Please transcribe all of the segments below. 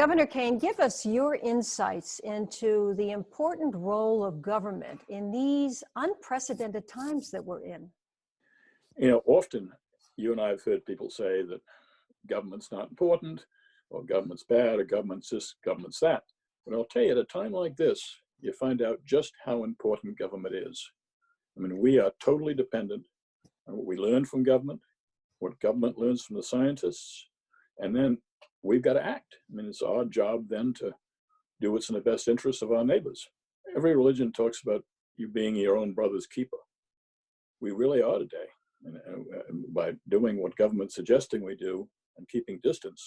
Governor Kean, give us your insights into the important role of government in these unprecedented times that we're in. You know, often you and I have heard people say that government's not important, or government's bad, or government's this, government's that. But I'll tell you, at a time like this, you find out just how important government is. I mean, we are totally dependent on what we learn from government, what government learns from the scientists, and then we've got to act. I mean, it's our job then to do what's in the best interest of our neighbors. Every religion talks about you being your own brother's keeper. We really are today. And by doing what government's suggesting we do and keeping distance,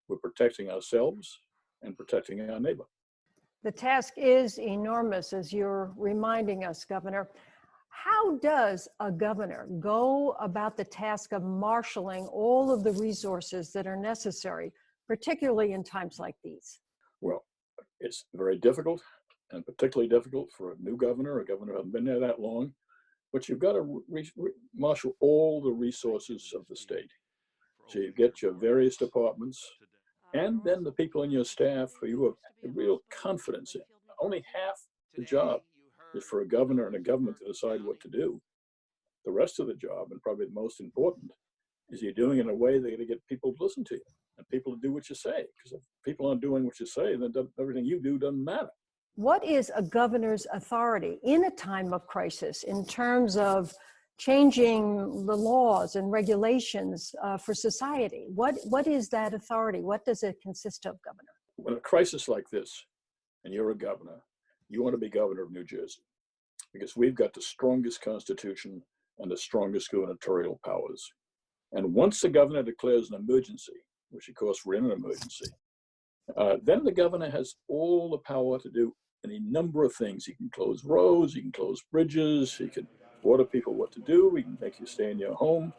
we're protecting ourselves and protecting our neighbor. The task is enormous, as you're reminding us, Governor. How does a governor go about the task of marshaling all of the resources that are necessary, particularly in times like these? Well, it's very difficult, and particularly difficult for a new governor, a governor who hasn't been there that long. But you've got to marshal all the resources of the state. So you get your various departments, and then the people in your staff who you have real confidence in. Only half the job is for a governor and a government to decide what to do. The rest of the job, and probably the most important, is you're doing it in a way that to get people to listen to you and people to do what you say. Because if people aren't doing what you say, then everything you do doesn't matter. What is a governor's authority in a time of crisis in terms of changing the laws and regulations for society? What is that authority? What does it consist of, Governor? When a crisis like this, and you're a governor, you want to be governor of New Jersey, because we've got the strongest constitution and the strongest gubernatorial powers. And once the governor declares an emergency, which of course we're in an emergency, then the governor has all the power to do any number of things. He can close roads, he can close bridges, he can order people what to do, he can make you stay in your home.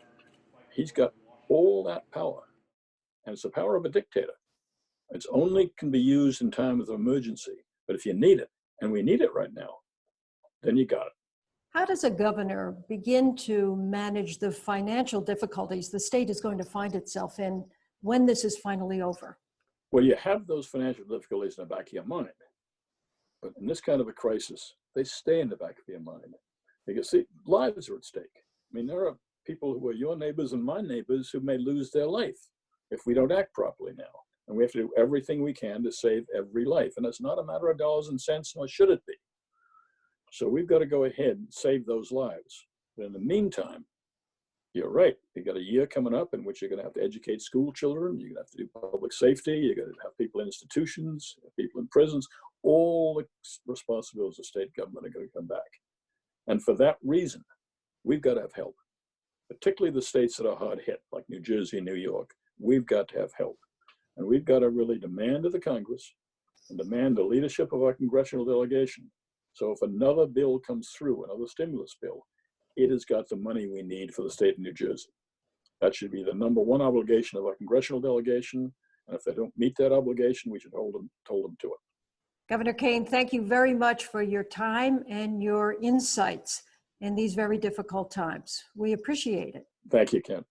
He's got all that power, and it's the power of a dictator. It's only can be used in time of emergency, but if you need it, and we need it right now, then you got it. How does a governor begin to manage the financial difficulties the state is going to find itself in when this is finally over? Well, you have those financial difficulties in the back of your mind. But in this kind of a crisis, they stay in the back of your mind. Because see, lives are at stake. I mean, there are people who are your neighbors and my neighbors who may lose their life if we don't act properly now. And we have to do everything we can to save every life. And it's not a matter of dollars and cents, nor should it be. So we've got to go ahead and save those lives. But in the meantime, you're right. You've got a year coming up in which you're going to have to educate school children. You're going to have to do public safety. You're going to have people in institutions, people in prisons. All the responsibilities of state government are going to come back. And for that reason, we've got to have help, particularly the states that are hard hit, like New Jersey and New York. We've got to have help. And we've got to really demand of the Congress and demand the leadership of our congressional delegation. So if another bill comes through, another stimulus bill, it has got the money we need for the state of New Jersey. That should be the number one obligation of our congressional delegation. And if they don't meet that obligation, we should hold them to it. Governor Kean, thank you very much for your time and your insights in these very difficult times. We appreciate it. Thank you, Ken.